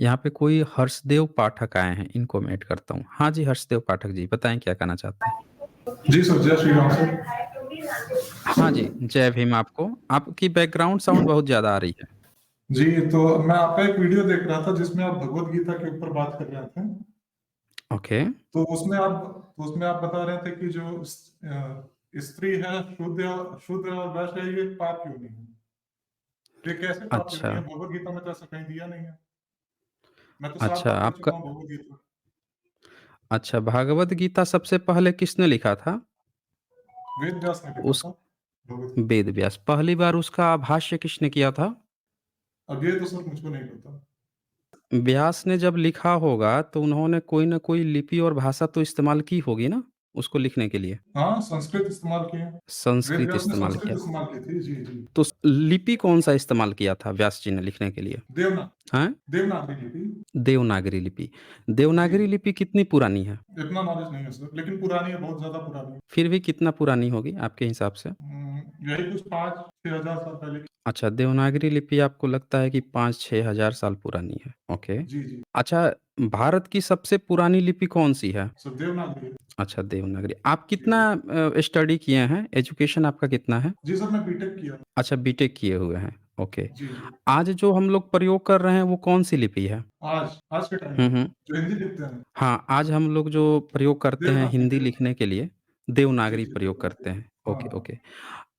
यहाँ पे कोई हर्षदेव पाठक आए हैं, इनको मैं ऐड करता हूँ। हाँ जी, हर्षदेव पाठक जी, बताएँ क्या कहना चाहते हैं? जी सर, जय श्री राम सर। हाँ जी, जय भीम आपको। आपकी बैकग्राउंड साउंड बहुत ज़्यादा आ रही है। जी, तो मैं आपका एक वीडियो देख रहा था जिसमें आप भगवद गीता के ऊपर बात कर रहे थे। ओके, तो उसमें आप बता रहे थे कि जो स्त्री है शुद्ध और वैश्य है, ये पाप क्यों नहीं है? ये कैसे पाप क्यों अच्छा, नहीं है? भगवद गीता में तो ऐसा कहीं दिया नहीं है। मैं तो 7 अच्छा बार पढ़ आपका चुका हूँ भगवद गीता। अच्छा, भागवत गीता सबसे पहले किसने लिखा था? वेद व्यास ने लिखा उस था भगवद गीता। वेद व्यास। पहली बार उसका भाष्य किसने किया था? अब ये तो सर मुझको नहीं पता। व्यास ने जब लिखा होगा, तो उन्होंने कोई न कोई लिपि और भाषा तो इस्तेमाल की होगी ना, उसको लिखने के लिए? हाँ, संस्कृत इस्तेमाल किए। वेद संस्कृत व्यास ने इस्तेमाल संस्कृत किया। इस्तेमाल की थी। जी, जी। तो लिपि कौन-सा इस्तेमाल किया था व्यास जी ने लिखने के लिए? देवना हैं? देवनागरी लिपि। देवनागरी लिपि। जी, देवनागरी जी। लिपि कितनी पुरानी है? इतना नॉलेज नहीं है सर, लेकिन पुरानी है, बहुत ज़्यादा पुरानी है। फिर भी कितना पुरानी होगी आपके हिसाब से? यही कुछ 5-6 हज़ार साल पहले की। अच्छा, देवनागरी लिपि आपको लगता है कि 5-6 हज़ार साल पुरानी है। ओके। जी, जी। अच्छा, भारत की सबसे पुरानी लिपि कौन-सी है? सर देवनागरी है। अच्छा, देवनागरी। आप जी, कितना जी। स्टडी किए हैं? एजुकेशन आपका कितना है? जी सर, मैं बीटेक किया। अच्छा, बीटेक किए हुए हैं। ओके। जी, जी। आज जो हम लोग प्रयोग कर रहे हैं, वो कौन-सी लिपि है? आज के टाइम हुँ, में हुँ। जो हिंदी लिखते हैं, हाँ, आज हम लोग जो प्रयोग करते हैं देवनागरी हिंदी लिखने देवनागरी। के लिए, जी, देवनागरी जी, प्रयोग करते देवनागरी। हैं। हाँ, ओके, हाँ। ओके।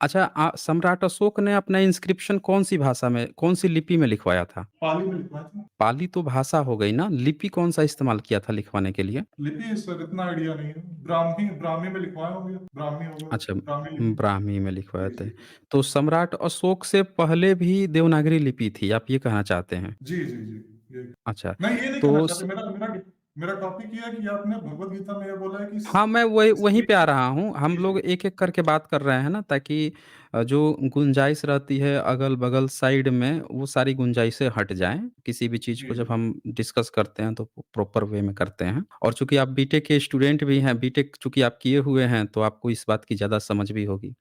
अच्छा, सम्राट अशोक ने अपना इंस्क्रिप्शन कौन-सी भाषा में, कौन-सी लिपि में लिखवाया था? पाली में लिखवाया था। पाली तो भाषा हो गई ना, लिपि कौन-सा इस्तेमाल किया था लिखवाने के लिए? लिपि सर इतना आइडिया नहीं है। ब्राह्मी ब्राह्मी में लिखवाए होंगे। ब्राह्मी होगा, अच्छा, ब्राह्मी लिपि। ब्राह्मी में लिखवाए जी, थे। जी। तो सम्राट अशोक से पहले भी देवनागरी लिपि थी, आप ये कहना चाहते हैं? जी, जी, जी। ये अच्छा, नहीं, ये नहीं तो कहना स चाहते। मेरा मेरा मेरा टॉपिक ये है कि आपने भगवद गीता में ये बोला है कि हाँ, मैं वही वहीं स्त्री। पे आ रहा हूँ। हम जी, लोग जी। एक-एक करके बात कर रहे हैं ना, ताकि जो गुंजाइश रहती है अगल-बगल साइड में, वो सारी गुंजाइशें हट जाएँ। किसी भी चीज़ जी, को जब जी। हम डिस्कस करते हैं, तो प्रॉपर वे में करते हैं। और चूँकि आप बीटेक के स्टूडेंट भी हैं, बीटेक चूँकि आप किए हुए हैं, तो आपको इस बात की ज़्यादा समझ भी होगी।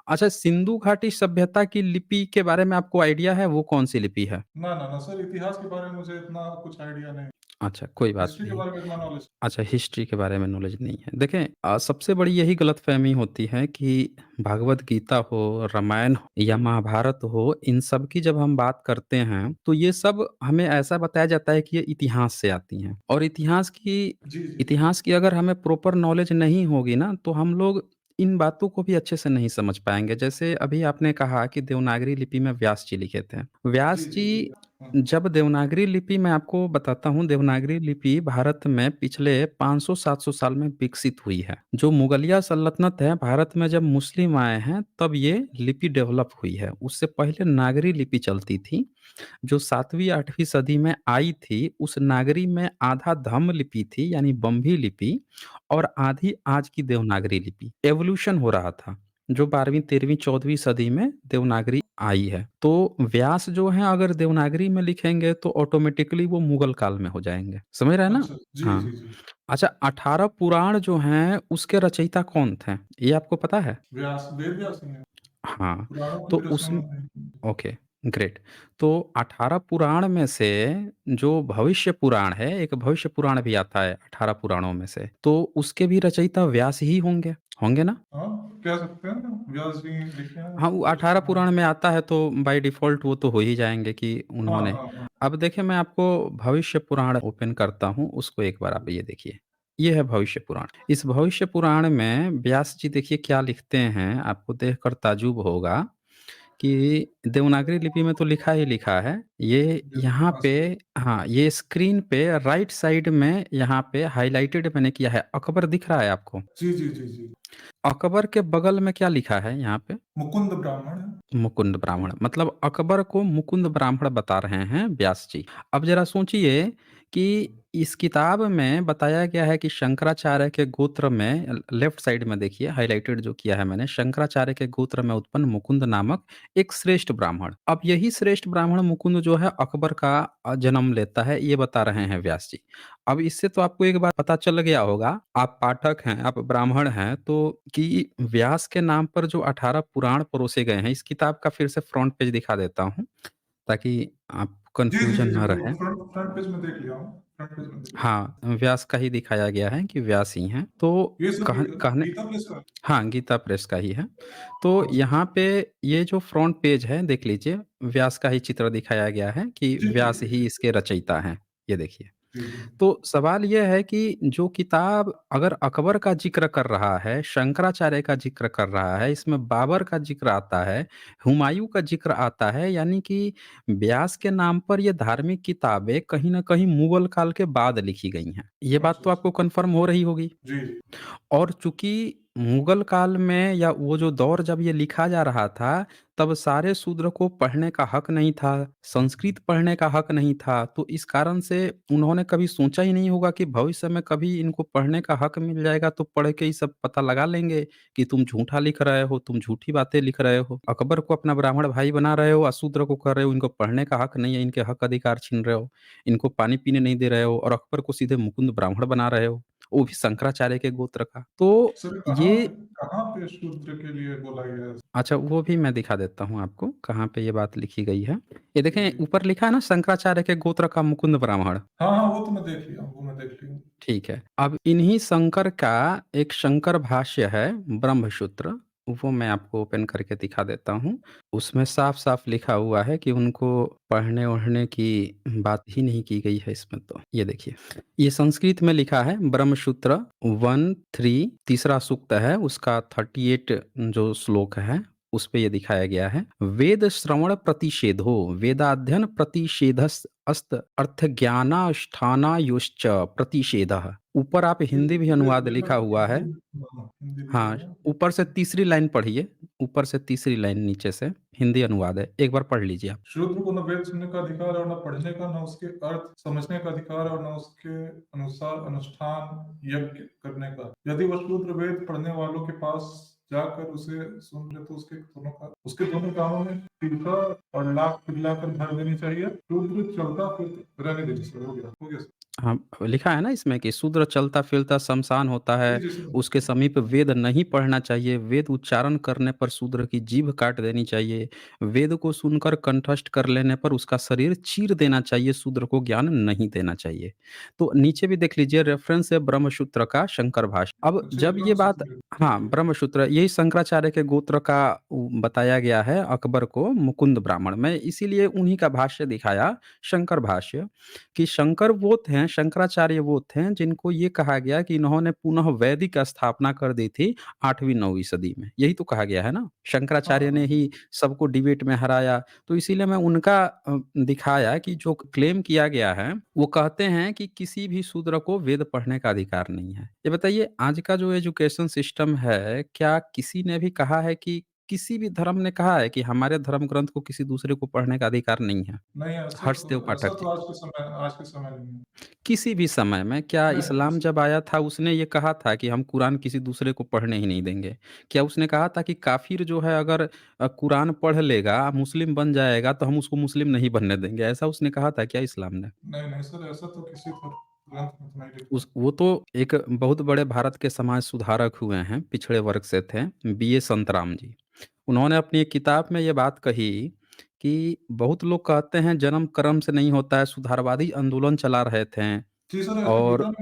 अच्छा, सिंधु घाटी सभ्यता की लिपि के बारे में आपको आइडिया है, वो कौन-सी लिपि है? ना, ना, ना सर, इतिहास के बारे में मुझे इतना कुछ आइडिया नहीं। अच्छा, कोई बात हिस्ट्री के नहीं। बारे में इतना नॉलेज। अच्छा, हिस्ट्री के बारे में नॉलेज नहीं है। देखें, सबसे बड़ी यही गलतफ़हमी होती है कि भागवत गीता हो, रामायण हो या महाभारत हो, इन सब की जब हम बात करते हैं, तो ये सब हमें ऐसा बताया जाता है कि ये इतिहास से आती हैं, और जी, जी, जी। इतिहास की अगर हमें प्रॉपर नॉलेज नहीं होगी ना, तो हम लोग इन बातों को भी अच्छे से नहीं समझ पाएँगे। जैसे अभी आपने कहा कि देवनागरी लिपि में व्यास जी लिखे थे। जी, व्यास जी, जी। जी, हाँ। जब देवनागरी लिपि, मैं आपको बताता हूँ, देवनागरी लिपि भारत में पिछले 500-700 साल में विकसित हुई है। जो मुगलिया सल्तनत है, भारत में जब मुस्लिम आए हैं, तब ये लिपि डेवलप हुई है। उससे पहले नागरी लिपि चलती थी, जो 7वीं-8वीं सदी में आई थी। उस नागरी में आधा धम्म लिपि थी, यानी बम्भी लिपि, और आधी आज की देवनागरी लिपि। एवोल्यूशन हो रहा था, जो 12वीं, 13वीं, 14वीं सदी में देवनागरी आई है। तो व्यास जो हैं, अगर देवनागरी में लिखेंगे, तो ऑटोमेटिकली वो मुगल काल में हो जाएँगे। समझ रहे हैं ना? अच्छा। जी, जी, हाँ। जी। अच्छा, 18 पुराण जो हैं, उसके रचयिता कौन थे? ये आपको पता है? वेद व्यास ही हैं। हाँ, पुराणों की तो भी रचना उसमें उन्होंने की। Okay, great. तो 18 पुराण में से जो भविष्य पुराण है, एक भविष्य पुराण भी आता है 18 पुराणों में से, तो उसके भी रचयिता व्यास ही होंगे, होंगे ना? हाँ, कह सकते हैं ना, व्यास जी लिखे हैं हाँ, वो भविष्य 18 पुराण। पुराण में आता है, तो बाय डिफ़ॉल्ट वो तो हो ही जाएँगे कि हाँ, उन्होंने। हाँ, हाँ। अब देखिए, मैं आपको भविष्य पुराण ओपन करता हूँ, उसको एक बार आप ये देखिए। ये है भविष्य पुराण। इस भविष्य पुराण में व्यास जी देखिए क्या लिखते हैं, आपको देखकर ताज्जुब होगा कि देवनागरी लिपि में तो लिखा ही लिखा है। ये यहाँ हाँ पे, सर। हाँ, ये स्क्रीन पे राइट साइड में यहाँ पे हाइलाइटेड मैंने किया है। अकबर दिख रहा है आपको? जी, जी, जी, जी। अकबर के बगल में क्या लिखा है यहाँ पे? मुकुंद ब्राह्मण है। मुकुंद ब्राह्मण, मतलब अकबर को मुकुंद ब्राह्मण बता रहे हैं व्यास जी। अब ज़रा सोचिए कि इस किताब में बताया गया है कि शंकराचार्य के गोत्र में, लेफ्ट साइड में देखिए हाइलाइटेड जो किया है मैंने, शंकराचार्य के गोत्र में उत्पन्न मुकुंद नामक एक श्रेष्ठ ब्राह्मण। अब यही श्रेष्ठ ब्राह्मण मुकुंद जो है, अकबर का जन्म लेता है, ये बता रहे हैं व्यास जी। अब इससे तो आपको एक बात पता चल गया होगा, आप पाठक हैं, आप ब्राह्मण हैं, तो कि व्यास के नाम पर जो 18 पुराण परोसे गए हैं, इस किताब का फिर से फ्रंट पेज दिखा देता हूँ, ताकि आप जी, जी, कन्फ्यूज़न जी, ना वो रहे। फ्रंट फ्रंट पेज में देख लिया हूँ, फ्रंट पेज में देख लिया। हाँ, व्यास का ही दिखाया गया है कि व्यास ही हैं। तो ये सब कहने गीता प्रेस का? हाँ, गीता प्रेस का ही है। तो अच्छा, यहाँ पे ये जो फ्रंट पेज है देख लीजिए, व्यास का ही चित्र दिखाया गया है कि जी, जी, व्यास जी, ही जी, इसके रचयिता हैं। ये देखिए। जी, जी। तो सवाल ये है कि जो किताब अगर अकबर का ज़िक्र कर रहा है, शंकराचार्य का ज़िक्र कर रहा है, इसमें बाबर का ज़िक्र आता है, हुमायूँ का ज़िक्र आता है, यानी कि व्यास के नाम पर ये धार्मिक किताबें कहीं न कहीं मुगल काल के बाद लिखी गई हैं। ये बात अच्छा, तो अच्छा। आपको कन्फर्म हो रही होगी। जी, जी। और चूँकि मुगल काल में या वो जो दौर जब ये लिखा जा रहा था, तब सारे शूद्र को पढ़ने का हक नहीं था, संस्कृत पढ़ने का हक नहीं था, तो इस कारण से उन्होंने कभी सोचा ही नहीं होगा कि भविष्य में कभी इनको पढ़ने का हक मिल जाएगा तो पढ़ के ही सब पता लगा लेंगे कि तुम झूठा लिख रहे हो, तुम झूठी बातें लिख रहे हो। अकबर को अपना ब्राह्मण भाई बना रहे हो, अशूद्र को कह रहे हो इनको पढ़ने का हक नहीं है, इनके हक अधिकार छीन रहे हो, इनको पानी पीने नहीं दे रहे हो और अकबर को सीधे मुकुंद ब्राह्मण बना रहे हो। वो भी शंकराचार्य के गोत्र का। तो सर ये कहाँ पे शूद्र के लिए बोला गया है? अच्छा वो भी मैं दिखा देता हूँ आपको, कहाँ पे ये बात लिखी गई है। ये देखें जी। ऊपर लिखा है ना शंकराचार्य के गोत्र का मुकुंद ब्राह्मण। हाँ, हाँ, वो तो मैं देख लिया हूँ, वो मैं देख लिया हूँ। ठीक है। अब इन्हीं शंकर का एक शंकर भाष्य है ब्रह्मसूत्र, वो मैं आपको ओपन करके दिखा देता हूँ। उसमें साफ-साफ लिखा हुआ है कि उनको पढ़ने-वढ़ने की बात ही नहीं की गई है इसमें तो। ये देखिए, ये संस्कृत में लिखा है ब्रह्मसूत्र 1-3 तीसरा सूक्त है, उसका 38 जो श्लोक है, उसपे ये दिखाया गया है। वेद श्रवण प्रतिषेधो वेदाध्ययन प्रतिषेधस् अस्त अर्थज्ञानाष्ठानायोश्च प्रतिषेधः। ऊपर आप ये हिंदी भी अनुवाद वेद में लिखा हुआ है। हाँ, हिंदी लिखा हाँ, हुआ है। ऊपर से तीसरी लाइन पढ़िए, ऊपर से तीसरी लाइन नीचे से हिंदी अनुवाद है। एक बार पढ़ लीजिए आप। शूद्र को न वेद सुनने का अधिकार और न पढ़ने का, न उसके अर्थ समझने का अधिकार और न उसके अनुसार अनुष्ठान यज्ञ करने का। यदि वह शूद्र वेद पढ़ने वालों के पास जाकर उसे सुन ले तो उसके दोनों कानों में तीखा और लाख पिघलाकर भर देनी चाहिए। शूद्र चलता फिर रहने दीजिए सर, हो गया सर। हाँ, लिखा है ना इसमें कि शूद्र चलता-फिरता श्मशान होता जी, है, जी सर। उसके समीप वेद नहीं पढ़ना चाहिए, वेद उच्चारण करने पर शूद्र की जीभ काट देनी चाहिए, वेद को सुनकर कंठस्थ कर लेने पर उसका शरीर चीर देना चाहिए, शूद्र को ज्ञान नहीं देना चाहिए। तो नीचे भी देख लीजिए रेफ़रेंस है ब्रह्मसूत्र का शंकर भाष्य। अब अच्छा, ये जब ये बात ब्रह्मसूत्र है। ठीक हाँ, है। ब्रह्मसूत्र यही शंकराचार्य के गोत्र का बताया गया है अकबर को मुकुंद ब्राह्मण में, इसीलिए उन्हीं का भाष्य दिखाया, शंकर भाष्य। कि शंकर वो थे, शंकराचार्य वो थे जिनको ये कहा गया कि इन्होंने पुनः वैदिक स्थापना कर दी थी 8वीं-9वीं सदी में। यही तो कहा गया है ना? हाँ, शंकराचार्य ने हाँ। ही सबको डिबेट में हराया। तो इसीलिए मैं उनका दिखाया कि जो क्लेम किया गया है, वो कहते हैं कि किसी भी शूद्र को वेद पढ़ने का अधिकार नहीं है। ये बताइए आज का जो एजुकेशन सिस्टम है, क्या किसी ने भी कहा है कि किसी भी धर्म ने कहा है कि हमारे धर्म ग्रंथ को किसी दूसरे को पढ़ने का अधिकार नहीं है? नहीं, हर्षदेव पाठक जी। आज के समय नहीं है। किसी भी समय में क्या नहीं, इस्लाम किसी जब आया था उसने ये कहा था कि हम कुरान किसी दूसरे को पढ़ने ही नहीं देंगे? क्या उसने कहा था कि काफ़िर जो है अगर कुरान पढ़ लेगा, मुस्लिम बन जाएगा तो हम उसको मुस्लिम नहीं बनने देंगे, ऐसा उसने कहा था क्या इस्लाम ने? नहीं, नहीं सर, ऐसा तो किसी ग्रंथ में तो नहीं लिखा। उस वो तो एक बहुत बड़े भारत के समाज सुधारक हुए हैं, पिछड़े वर्ग से थे, बीए संतराम जी। उन्होंने अपनी एक किताब में ये बात कही कि बहुत लोग कहते हैं जन्म कर्म से नहीं होता है, सुधारवादी आंदोलन चला रहे थे जी सर, ऐसा और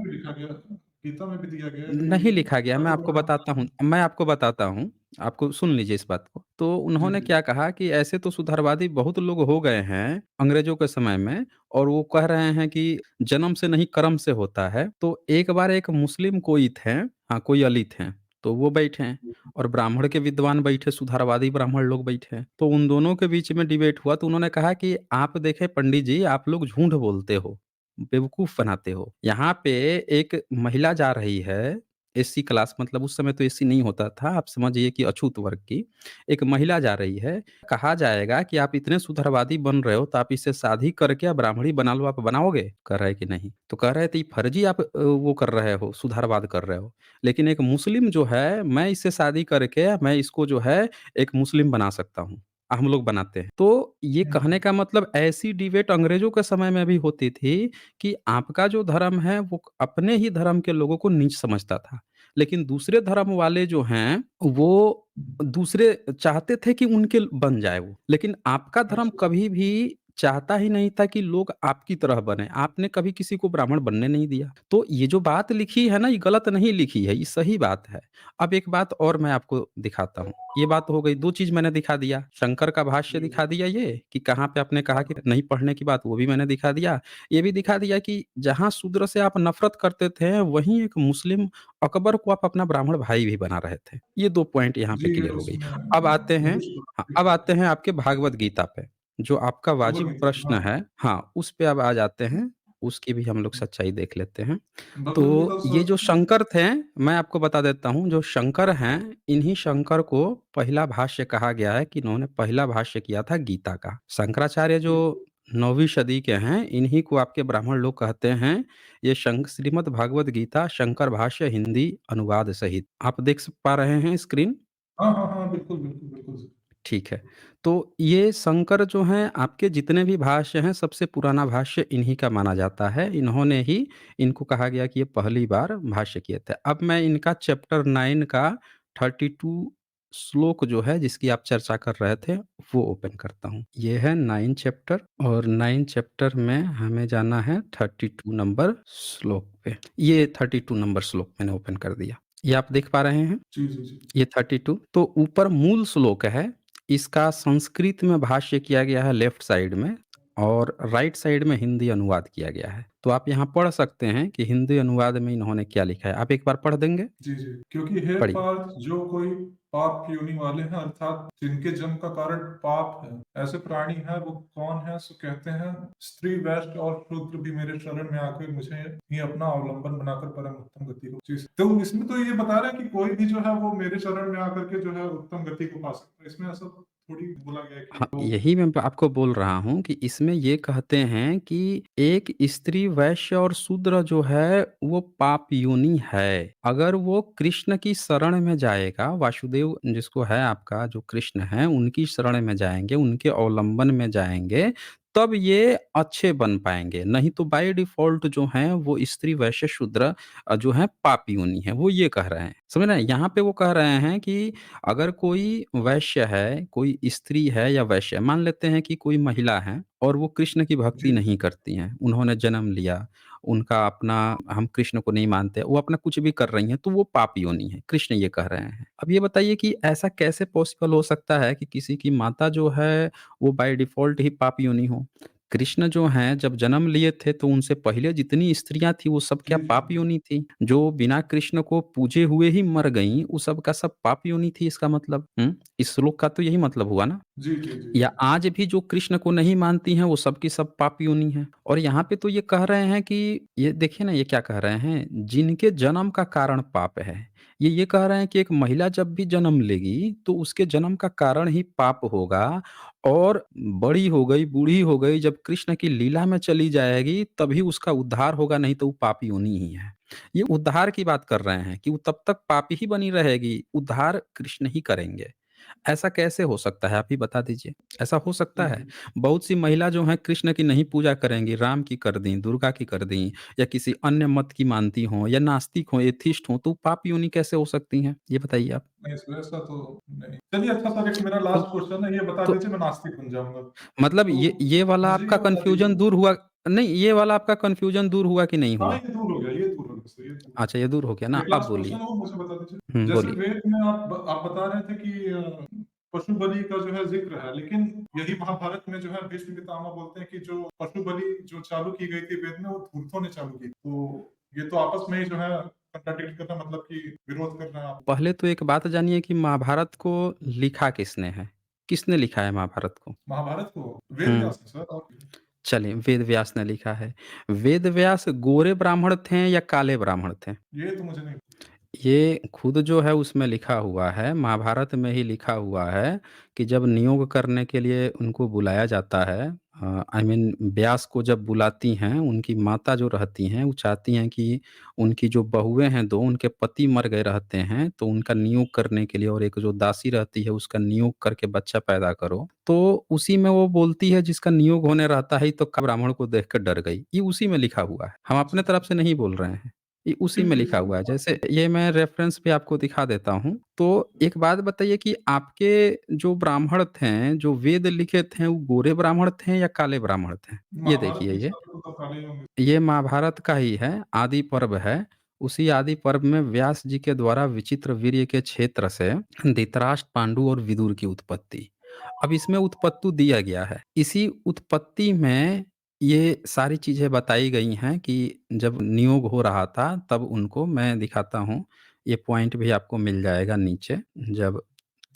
गीता में भी दिया गया है नहीं कि लिखा गया, आगे बढ़ना। मैं आपको बताता हूँ, आपको सुन लीजिए इस बात को। तो जी, उन्होंने जी। क्या कहा कि ऐसे तो सुधारवादी बहुत लोग हो गए हैं अंग्रेज़ों के समय में और वो कह रहे हैं कि जन्म से नहीं कर्म से होता है। तो एक बार एक मुस्लिम कोई थे हाँ, कोई अली थे, तो वो बैठे और ब्राह्मण के विद्वान बैठे, सुधारवादी ब्राह्मण लोग बैठे। तो उन दोनों के बीच में डिबेट हुआ तो उन्होंने कहा कि आप देखें पंडित जी, आप लोग झूठ बोलते हो, बेवकूफ़ बनाते हो। यहाँ पे एक महिला जा रही है, एससी क्लास मतलब उस समय तो एससी नहीं होता था, आप समझिए कि अछूत वर्ग की। एक महिला जा रही है, कहा जाएगा कि आप इतने सुधारवादी बन रहे हो, तो आप इससे शादी करके ब्राह्मणी बना लो, आप बनाओगे? कह रहा है कि नहीं। तो कह रहे थे, "ये फर्जी आप वो कर रहे हो, सुधारवाद कर रहे हो। लेकिन एक मुस्लिम जो है, मैं इससे शादी करके मैं इसको जो है एक मुस्लिम बना सकता हूँ। हम लोग बनाते हैं।" तो ये हुँ, कहने का मतलब ऐसी डिबेट अंग्रेज़ों के समय में भी होती थी कि आपका जो धर्म है वो अपने ही धर्म के लोगों को नीच समझता था। लेकिन दूसरे धर्म वाले जो हैं वो हुँ। दूसरे चाहते थे कि उनके बन जाए वो। लेकिन आपका धर्म अच्छा, कभी भी चाहता ही नहीं था कि लोग आपकी तरह बने। आपने कभी किसी को ब्राह्मण बनने नहीं दिया। तो ये जो बात लिखी है ना, ये गलत नहीं लिखी है, ये सही बात है। अब एक बात और मैं आपको दिखाता हूँ। ये बात हो गई, 2 चीज़ मैंने दिखा दिया। शंकर का भाष्य जी, दिखा दिया ये, कि कहाँ पे आपने कहा कि नहीं पढ़ने की बात, वो भी मैंने दिखा दिया। ये भी दिखा दिया कि जहाँ शूद्र से आप नफ़रत करते थे, वहीं एक मुस्लिम अकबर को आप अपना ब्राह्मण भाई भी बना रहे थे। ये 2 पॉइंट यहाँ पे जी, ये क्लियर हो गई। उसमें अब आते हैं, मुझे हाँ, अब आते हैं आपके भागवत गीता पे। जो आपका भगवद वाजिब गीता, प्रश्न हाँ। है, हाँ, उस पे अब आ जाते हैं, उसकी भी हम लोग सच्चाई देख लेते हैं। भगवद गीता तो ये सर। जो शंकर थे, मैं आपको बता देता हूँ, जो शंकर हैं, इन्हीं शंकर को पहला भाष्य कहा गया है कि इन्होंने पहला भाष्य किया था गीता का। शंकराचार्य जो 9वीं सदी के हैं, इन्हीं को आपके ब्राह्मण लोग कहते हैं। ये श्रीमद् भागवत गीता शंकर भाष्य हिंदी अनुवाद सहित। आप देख पा रहे हैं स्क्रीन? हाँ, हाँ, हाँ, बिल्कुल, बिल्कुल, बिल्कुल सर। ठीक है। तो ये शंकर जो हैं, आपके जितने भी भाष्य हैं, सबसे पुराना भाष्य इन्हीं का माना जाता है। इन्होंने ही, इनको कहा गया कि ये पहली बार भाष्य किए थे। अब मैं इनका चैप्टर 9 का 32 श्लोक जो है, जिसकी आप चर्चा कर रहे थे, वो ओपन करता हूँ। ये है 9 चैप्टर, और 9 चैप्टर में हमें जाना है 32 नंबर श्लोक पे। ये 32 नंबर श्लोक मैंने ओपन कर दिया। ये आप देख पा रहे हैं? जी, जी, जी। ये 32 तो ऊपर मूल श्लोक है। इसका संस्कृत में भाष्य किया गया है लेफ्ट साइड में, और राइट साइड में हिंदी अनुवाद किया गया है। तो आप यहाँ पढ़ सकते हैं कि हिंदी अनुवाद में इन्होंने क्या लिखा है। आप एक बार पढ़ देंगे? जी, जी। क्योंकि हे पढ़िए। पार्थ, जो कोई पाप की योनि वाले हैं, अर्थात जिनके जन्म का कारण पाप है, ऐसे प्राणी हैं, वो कौन है? सो कहते हैं, स्त्री, वैश्य और शूद्र भी मेरे शरण में आकर मुझे ही अपना अवलंबन बनाकर परम उत्तम गति को। जी, तो इसमें तो ये बता रहे हैं कि कोई भी जो है वो मेरे शरण में आकर के जो है उत्तम गति को पा सकता है। इसमें ऐसा थोड़ी बोला गया है कि हाँ, वो। यही मैं आपको बोल रहा हूँ कि इसमें ये कहते हैं कि एक स्त्री, वैश्य और शूद्र जो है, वो पाप योनि है। अगर वो कृष्ण की शरण में जाएगा, वासुदेव जिसको है आपका, जो कृष्ण है, उनकी शरण में जाएंगे, उनके अवलंबन में जाएंगे, तब ये अच्छे बन पाएंगे। नहीं तो बाय डिफॉल्ट जो है, वो स्त्री, वैश्य, शूद्र जो है पाप योनि है। वो ये कह रहे हैं, समझ रहे हैं? यहाँ पे वो कह रहे हैं कि अगर कोई वैश्य है, कोई स्त्री है या वैश्य, मान लेते हैं कि कोई महिला है और वो कृष्ण की भक्ति जी, नहीं करती हैं, उन्होंने जन्म लिया, उनका अपना, हम कृष्ण को नहीं मानते, वो अपना कुछ भी कर रही हैं, तो वो पाप योनि है, कृष्ण ये कह रहे हैं। अब ये बताइए कि ऐसा कैसे पॉसिबल हो सकता है कि किसी की माता जो है, वो बाय डिफ़ॉल्ट ही पाप योनि हो? कृष्ण जो हैं, जब जन्म लिए थे, तो उनसे पहले जितनी स्त्रियाँ थी, वो सब क्या जी, जी। पाप योनि थी? जो बिना कृष्ण को पूजे हुए ही मर गईं, वो सब का सब पाप योनि थी, इसका मतलब? हुँ? इस श्लोक का तो यही मतलब हुआ ना? जी, जी, जी, या जी। आज भी जो कृष्ण को नहीं मानती हैं, वो सब की सब पाप योनि हैं। और यहाँ पे तो ये कह रहे हैं कि, ये देखिए ना, ये क्या कह रहे हैं, जिनके जन्म का कारण पाप है। ये कह रहे हैं कि एक महिला जब भी जन्म लेगी, तो उसके जन्म का कारण ही पाप होगा, और बड़ी हो गई, बूढ़ी हो गई, जब कृष्ण की लीला में चली जाएगी, तभी उसका उद्धार होगा, नहीं तो वो पाप योनि ही है। ये उद्धार की बात कर रहे हैं कि वो तब तक पापी ही बनी रहेगी, उद्धार कृष्ण ही करेंगे। ऐसा कैसे हो सकता है, आप ही बता दीजिए? ऐसा हो सकता जी, है? जी। बहुत सी महिला जो हैं, कृष्ण की नहीं पूजा करेंगी, राम की कर दें, दुर्गा की कर दें, या किसी अन्य मत की मानती हों, या नास्तिक हों, एथिस्ट हों, तो पाप योनि कैसे हो सकती हैं? ये बताइए आप। नहीं सर, ऐसा तो नहीं। चलिए, अच्छा सर, एक मेरा तो लास्ट क्वेश्चन है, ये बता तो दीजिए, मैं नास्तिक बन जाऊँगा। मतलब तो ये वाला मुझे आपका ये बता कन्फ्यूजन दीजिए। दूर हुआ? नहीं, ये वाला आपका कन्फ्यूजन दूर हुआ कि नहीं हाँ, हुआ? ये दूर हो गया, ये दूर हो गया सर, ये दूर हो अच्छा, ये दूर हो गया ना, गया। एक अब लास्ट क्वेश्चन बोलिए। है, वो मुझे बता दीजिए। जैसे बोलिए। वेद में आप बता रहे थे कि पशु बलि का जो है ज़िक्र है, लेकिन यही महाभारत में जो है भीष्म पितामह बोलते हैं कि जो पशु बलि जो चालू की गई थी वेद में, वो धूर्तों ने चालू की। तो ये तो आपस में ही जो है कॉन्ट्राडिक्ट कर रहा है, मतलब कि विरोध कर रहे हैं आप। पहले तो एक बात जानिए कि महाभारत को लिखा किसने है? किसने लिखा है महाभारत को? महाभारत को वेद हुँ। व्यास ने सर, और चलिए, वेद व्यास ने लिखा है। वेद व्यास गोरे ब्राह्मण थे या काले ब्राह्मण थे? ये तो मुझे नहीं। ये खुद जो है उसमें लिखा हुआ है, महाभारत में ही लिखा हुआ है कि जब नियोग करने के लिए उनको बुलाया जाता है, आई मीन व्यास को जब बुलाती हैं, उनकी माता जो रहती हैं, वो चाहती हैं कि उनकी जो बहुएँ हैं 2, उनके पति मर गए रहते हैं, तो उनका नियोग करने के लिए, और एक जो दासी रहती है, उसका नियोग करके बच्चा पैदा करो। तो उसी में वो बोलती है, जिसका नियोग होने रहता है, तो ब्राह्मण को देख कर डर गई। ये उसी में लिखा हुआ है। हम अच्छा, अपने अच्छा। तरफ से नहीं बोल रहे हैं। ये उसी ठीक में है, लिखा इसमें हुआ है। बात जैसे ये मैं रेफ़रेंस भी आपको दिखा देता हूँ। तो एक बात बताइए कि आपके जो ब्राह्मण थे, जो वेद लिखे थे, वो गोरे ब्राह्मण थे या काले ब्राह्मण थे? ये महाभारत देखिए के ये। हिसाब से तो काले ही होंगे। ये महाभारत का ही है, आदि पर्व है। उसी आदि पर्व में व्यास जी के द्वारा विचित्र वीर्य के क्षेत्र से धृतराष्ट्र, पांडु और विदुर की उत्पत्ति। अब इसमें उत्पत्ति दिया गया है। इसी उत्पत्ति में ये सारी चीज़ें बताई गई हैं कि जब नियोग हो रहा था, तब उनको मैं दिखाता हूँ। ये पॉइंट भी आपको मिल जाएगा नीचे। जब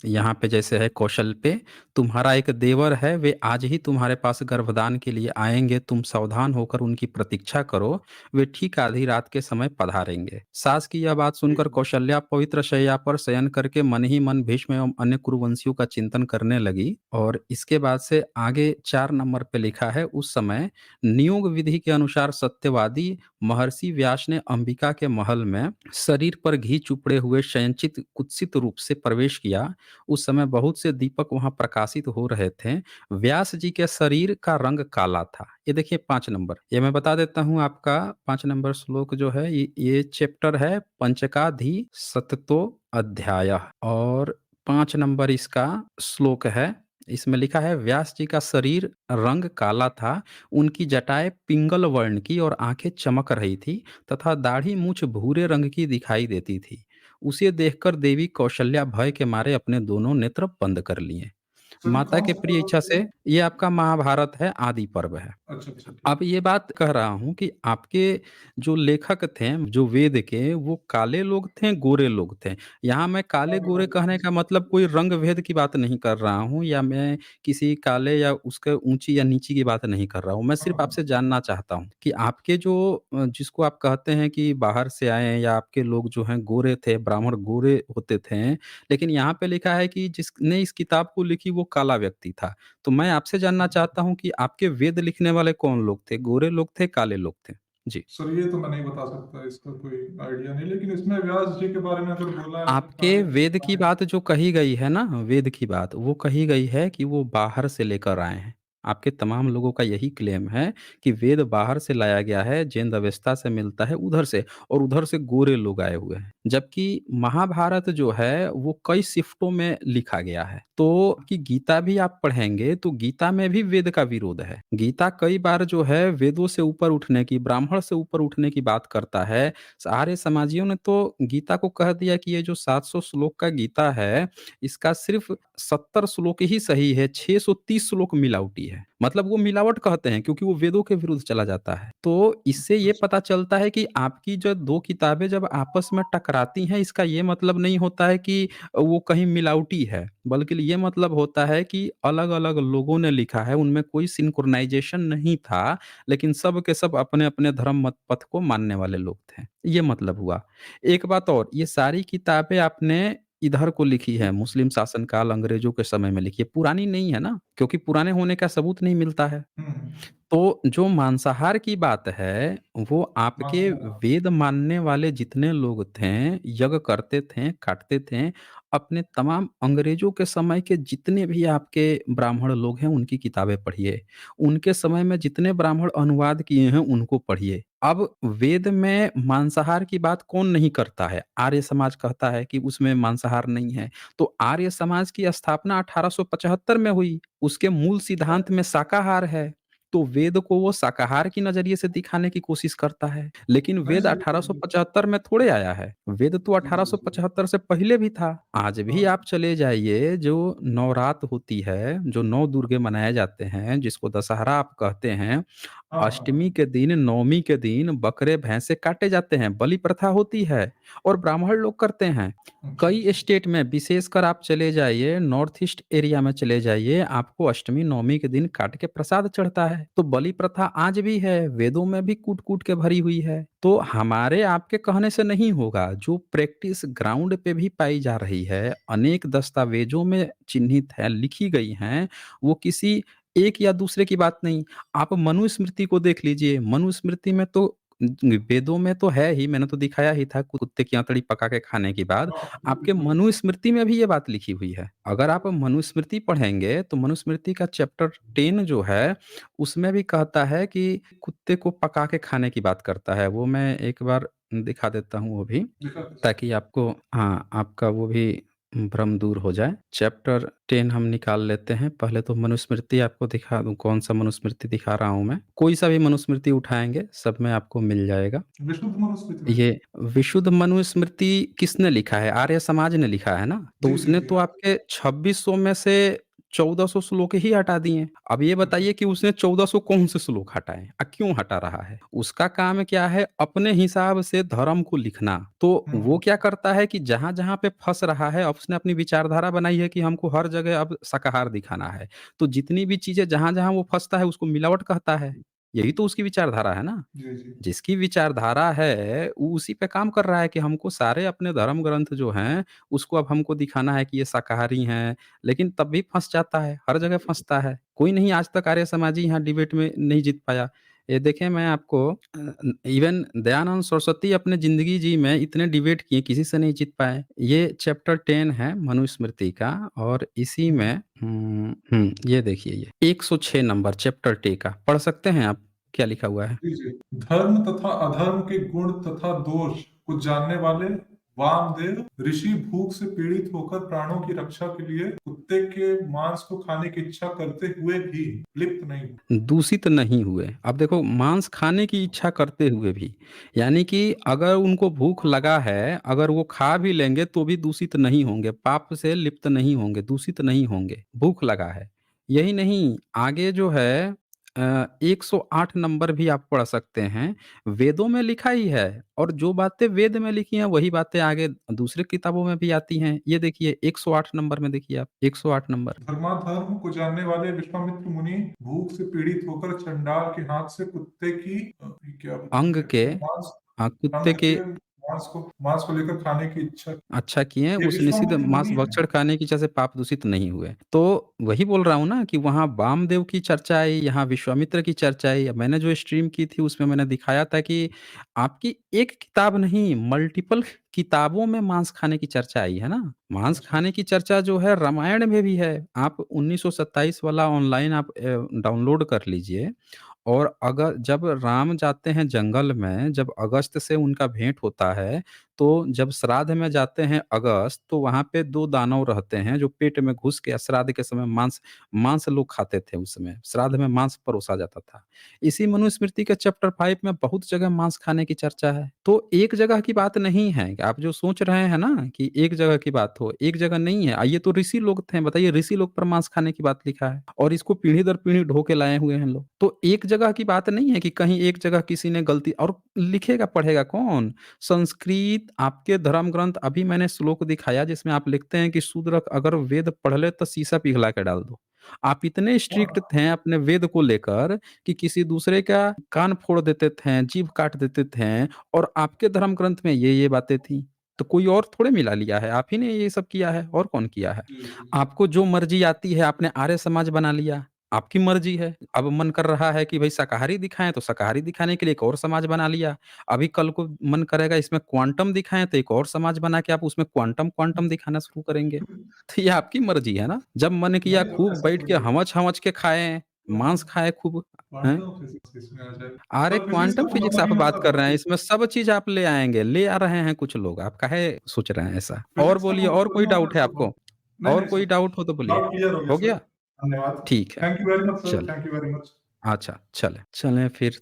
यहाँ पे जैसे है कौशल पे, तुम्हारा एक देवर है, वे आज ही तुम्हारे पास गर्भदान के लिए आएँगे, तुम सावधान होकर उनकी प्रतीक्षा करो, वे ठीक आधी रात के समय पधारेंगे। सास की यह बात ठीक सुनकर है। कौशल्या पवित्र शैया पर शयन करके मन ही मन भीष्म एवं अन्य कुरुवंशियों का चिंतन करने लगी और इसके बाद से आगे 4 नंबर पे लिखा है, उस समय नियोग विधि के अनुसार सत्यवादी महर्षि व्यास ने अंबिका के महल में शरीर पर घी चुपड़े हुए शयनचित कुत्सित रूप से प्रवेश किया। उस समय बहुत से दीपक वहां प्रकाशित हो रहे थे। व्यास जी के शरीर का रंग काला था। ये देखिए 5 नंबर, ये मैं बता देता हूँ आपका। 5 नंबर श्लोक जो है ये चैप्टर है पंचकाधि सततो अध्याय और 5 नंबर इसका श्लोक है। इसमें लिखा है व्यास जी का शरीर रंग काला था, उनकी जटाएं पिंगल वर्ण की और आंखें चमक रही थी तथा दाढ़ी मूछ भूरे रंग की दिखाई देती थी। उसे देखकर देवी कौशल्या भय के मारे अपने दोनों नेत्र बंद कर लिए। सर ये माता कौन के सा प्रिय पर्व इच्छा है? से ये आपका महाभारत है, आदि पर्व है। अच्छा, अच्छा, ठीक। अब ये बात कह रहा हूँ कि आपके जो लेखक थे, जो वेद के, वो काले लोग थे, गोरे लोग थे। यहाँ मैं काले काले-गोरे लोग। कहने का मतलब कोई रंग-भेद की बात नहीं कर रहा हूँ या मैं किसी काले या उसके ऊँची या नीची की बात नहीं कर रहा हूँ। मैं हाँ, सिर्फ़ हाँ। आपसे जानना चाहता हूँ कि आपके जो जिसको आप कहते हैं कि बाहर से आए हैं या आपके लोग जो हैं गोरे थे, ब्राह्मण गोरे होते थे, लेकिन यहाँ पे लिखा है कि जिसने इस किताब को लिखी वो काला व्यक्ति था। तो मैं आपसे जानना चाहता हूँ कि आपके वेद लिखने वाले कौन लोग थे? गोरे लोग थे, काले लोग थे? जी। सर ये तो मैं नहीं बता सकता, इसका कोई आइडिया नहीं, लेकिन इसमें व्यास जी के बारे में अगर बोला है कि आपके काले वेद की काले। बात जो कही गई है ना, वेद की बात, वो कही गई है कि वो बाहर से लेकर आए हैं। आपके तमाम लोगों का यही क्लेम है कि वेद बाहर से लाया गया है, जैन अवेस्ता से मिलता है उधर से और उधर से गोरे लोग आए हुए हैं। जबकि महाभारत जो है, वो कई शिफ्टों में लिखा गया है। तो कि गीता भी आप पढ़ेंगे, तो गीता में भी वेद का विरोध है। गीता कई बार जो है, वेदों से ऊपर उठने की, ब्राह्मण से ऊपर उठने की बात करता है। आर्य समाजियों ने तो गीता को कह दिया कि ये जो 700 श्लोक का गीता है, इसका सिर्फ 70 श्लोक ही सही है, 630 श्लोक मिलावटी है। मतलब वो मिलावट कहते हैं क्योंकि वो वेदों के विरुद्ध चला जाता है। तो इससे ये पता चलता है कि आपकी जो 2 किताबें जब आपस में टकराती हैं, इसका ये मतलब नहीं होता है कि वो कहीं मिलावटी है, बल्कि ये मतलब होता है कि अलग-अलग लोगों ने लिखा है, उनमें कोई सिंक्रोनाइज़ेशन नहीं था, लेकिन सब के सब अपने-अपने धर्म मत पथ को मानने वाले लोग थे। ये मतलब हुआ। एक बात और, ये सारी किताबें आपने इधर को लिखी है, मुस्लिम शासनकाल अंग्रेज़ों के समय में लिखी है, पुरानी नहीं है ना, क्योंकि पुराने होने का सबूत नहीं मिलता है। हुँ, हुँ। तो जो मांसाहार की बात है, वो आपके मांसाहार। वेद मानने वाले जितने लोग थे, यज्ञ करते थे, काटते थे, अपने तमाम अंग्रेज़ों के समय के जितने भी आपके ब्राह्मण लोग हैं, उनकी किताबें पढ़िए। उनके समय में जितने ब्राह्मण अनुवाद किए हैं, उनको पढ़िए। अब वेद में मांसाहार की बात कौन नहीं करता है? आर्य समाज कहता है कि उसमें मांसाहार नहीं है। तो आर्य समाज की स्थापना 1875 में हुई। उसके मूल सिद्धांत में शाकाहार है। तो वेद को वो शाकाहार की नज़रिए से दिखाने की कोशिश करता है। लेकिन नहीं वेद सर, ये 1875 में थोड़े आया है। वेद तो जी, जी, जी। 1875 से पहले भी था। आज भी हाँ, आप चले जाइए, जो नवरात होती है, जो 9 दुर्गे मनाए जाते हैं, जिसको दशहरा आप कहते हैं, हाँ, हाँ, अष्टमी हाँ। के दिन, नवमी के दिन बकरे भैंसे काटे जाते हैं, बलि प्रथा होती है और ब्राह्मण लोग करते हैं। अच्छा, कई अच्छा। स्टेट में विशेषकर आप चले जाइए, नॉर्थ ईस्ट एरिया में चले जाइए, आपको अष्टमी, नवमी के दिन काट के प्रसाद चढ़ता है। तो बलि प्रथा आज भी है, वेदों में भी कूट-कूट के भरी हुई है। तो हमारे आपके कहने से नहीं होगा, जो प्रैक्टिस ग्राउंड पे भी पाई जा रही है, अनेक दस्तावेजों में चिह्नित है, लिखी गई हैं, वो किसी एक या दूसरे की बात नहीं। आप मनुस्मृति को देख लीजिए, मनुस्मृति में तो वेदों में तो है ही, मैंने तो दिखाया ही था कुत्ते की आंतड़ी पका के खाने के बाद। हाँ, आपके बिल्कुल। मनुस्मृति में भी ये बात लिखी हुई है। अगर आप मनुस्मृति पढ़ेंगे तो मनुस्मृति का चैप्टर 10 जो है, उसमें भी कहता है कि कुत्ते को पका के खाने की बात करता है। वो मैं एक बार दिखा देता हूँ वो भी, लिखा कैसे? ताकि आपको, हाँ, आपका वो भी भ्रम दूर हो जाए। चैप्टर 10 हम निकाल लेते हैं। पहले तो मनुस्मृति आपको दिखा दूँ, कौन-सा मनुस्मृति दिखा रहा हूँ मैं। कोई सा भी मनुस्मृति उठाएँगे, सब में आपको मिल जाएगा। विशुद्ध मनुस्मृति में? ये विशुद्ध मनुस्मृति किसने लिखा है? आर्य समाज ने लिखा है ना? तो जी, जी, उसने जी। तो आपके 2600 में से 1400 श्लोक ही हटा दिए। अब ये अच्छा। बताइए कि उसने 1400 कौन से श्लोक हटाए? क्यों हटा रहा है? उसका काम क्या है? अपने हिसाब से धर्म को लिखना। तो वो हुँ। क्या करता है कि जहाँ-जहाँ पे फँस रहा है, अब उसने अपनी विचारधारा बनाई है कि हमको हर जगह अब शाकाहार दिखाना है। तो जितनी भी चीज़ें जहाँ-जहाँ वो फँसता है, उसको मिलावट कहता है। यही तो उसकी विचारधारा है ना? जी, जी। जिसकी विचारधारा है, वो उसी पे काम कर रहा है कि हमको सारे अपने धर्म ग्रंथ जो हैं, उसको अब हमको दिखाना है कि ये शाकाहारी हैं, लेकिन तब भी फँस जाता है, हर जगह फँसता है। कोई नहीं आज तक आर्य समाजी यहाँ डिबेट में नहीं जीत पाया। ये देखें, मैं आपको इवन दयानंद सरस्वती अपने ज़िंदगी जी में इतने डिबेट किए, किसी से नहीं जीत पाए। ये चैप्टर 10 है मनुस्मृति का, और इसी हुँ। में ये देखिए, ये 106 नंबर चैप्टर 10 का पढ़ सकते हैं आप? क्या लिखा हुआ है? जी, जी। धर्म तथा अधर्म के गुण तथा दोष को जानने वाले वामदेव ऋषि भूख से पीड़ित होकर प्राणों की रक्षा के लिए कुत्ते के मांस को खाने की इच्छा करते हुए भी लिप्त नहीं हुए। दूषित नहीं हुए। अब देखो, मांस खाने की इच्छा करते हुए भी, यानी कि अगर उनको भूख लगा है, अगर वो खा भी लेंगे तो भी दूषित नहीं होंगे, पाप से लिप्त नहीं होंगे, दूषित नहीं होंगे, भूख लगा है। यही नहीं, आगे जो है 108 नंबर भी आप पढ़ सकते हैं। वेदों में लिखा ही है, और जो बातें वेद में लिखी हैं वही बातें आगे दूसरी किताबों में भी आती हैं। ये देखिए 108 नंबर में, देखिए आप 108 नंबर। धर्माधर्म को जानने वाले विश्वामित्र मुनि भूख से पीड़ित होकर चंडाल के हाथ से कुत्ते की ये क्या अंग बताया के, गया? मांस कुत्ते अंग के के मांस को लेकर खाने की इच्छा। अच्छा किए, ये उस निषिद्ध विश्वामित्र मांस मुनि हैं। भक्षण खाने की इच्छा से पाप दूषित नहीं हुए। तो वही बोल रहा हूँ ना कि वहाँ वामदेव की चर्चा आई, यहाँ विश्वामित्र की चर्चा आई। अब मैंने जो स्ट्रीम की थी उसमें मैंने दिखाया था कि आपकी एक किताब नहीं, मल्टीपल किताबों में मांस खाने की चर्चा आई है ना। मांस अच्छा, खाने अच्छा। की चर्चा जो है रामायण में भी है। आप 1927 वाला ऑनलाइन आप डाउनलोड कर लीजिए। और अगर जब राम जाते हैं जंगल में, जब अगस्त्य से उनका भेंट होता है, तो जब श्राद्ध में जाते हैं अगस्त्य, तो वहाँ पे 2 दानव रहते हैं जो पेट में घुस के श्राद्ध के समय मांस मांस लोग खाते थे उस समय, श्राद्ध में मांस परोसा जाता था। इसी मनुस्मृति के चैप्टर 5 में बहुत जगह मांस खाने की चर्चा है। तो एक जगह की बात नहीं है, कि आप जो सोच रहे हैं ना कि एक जगह की बात हो, एक जगह नहीं है। ये तो ऋषि लोग थे, बताइए, ऋषि लोग पर मांस खाने की बात लिखा है, और इसको पीढ़ी दर पीढ़ी ढो के लाए हुए हैं लोग। तो एक जगह की बात नहीं है कि कहीं एक जगह किसी ने गलती, और लिखेगा पढ़ेगा कौन? संस्कृत आपके धर्म ग्रंथ, अभी मैंने श्लोक दिखाया जिसमें आप लिखते हैं कि शूद्र अगर वेद पढ़ ले तो शीशा पिघला के डाल दो। आप इतने स्ट्रिक्ट हाँ, थे अपने वेद को लेकर कि किसी दूसरे का कान फोड़ देते थे, जीभ काट देते थे, और आपके धर्म ग्रंथ में ये बातें थी। तो कोई और थोड़े मिला लिया है, आप ही ने ये सब किया है, और कौन किया है? जी, जी, जी। आपको जो मर्जी आती है आपने आर्य समाज बना लिया। आपकी मर्जी है। अब मन कर रहा है कि भई शाकाहारी दिखाएँ तो शाकाहारी दिखाने के लिए एक और समाज बना लिया। अभी कल को मन करेगा इसमें क्वांटम दिखाएँ तो एक और समाज बना के आप उसमें क्वांटम क्वांटम दिखाना शुरू करेंगे। तो ये आपकी मर्जी है ना। जब मन किया नहीं, खूब ऐसा बैठ के थोड़ी है। हवच-हवच के खाएँ, मांस खाएँ खूब, हैं? क्वांटम फिजिक्स इसमें आ जाए। अरे पर फिजिक्स का क्वांटम तो फिजिक्स मतलब आप ही बात होता कर था रहे हैं, कि इसमें सब चीज़ आप ले आएँगे, ले आ रहे हैं कुछ लोग। आप काहे सोच रहे हैं ऐसा? और फिजिक्स का बोलिए, और मतलब कोई ही होता डाउट है था। आपको? नहीं, और नहीं कोई सर। डाउट हो तो बोलिए। डाउट क्लियर हो गया हो सर। गया? धन्यवाद। ठीक है। Thank you very much sir, चलें। Thank you very much. अच्छा, चलें। चलें फिर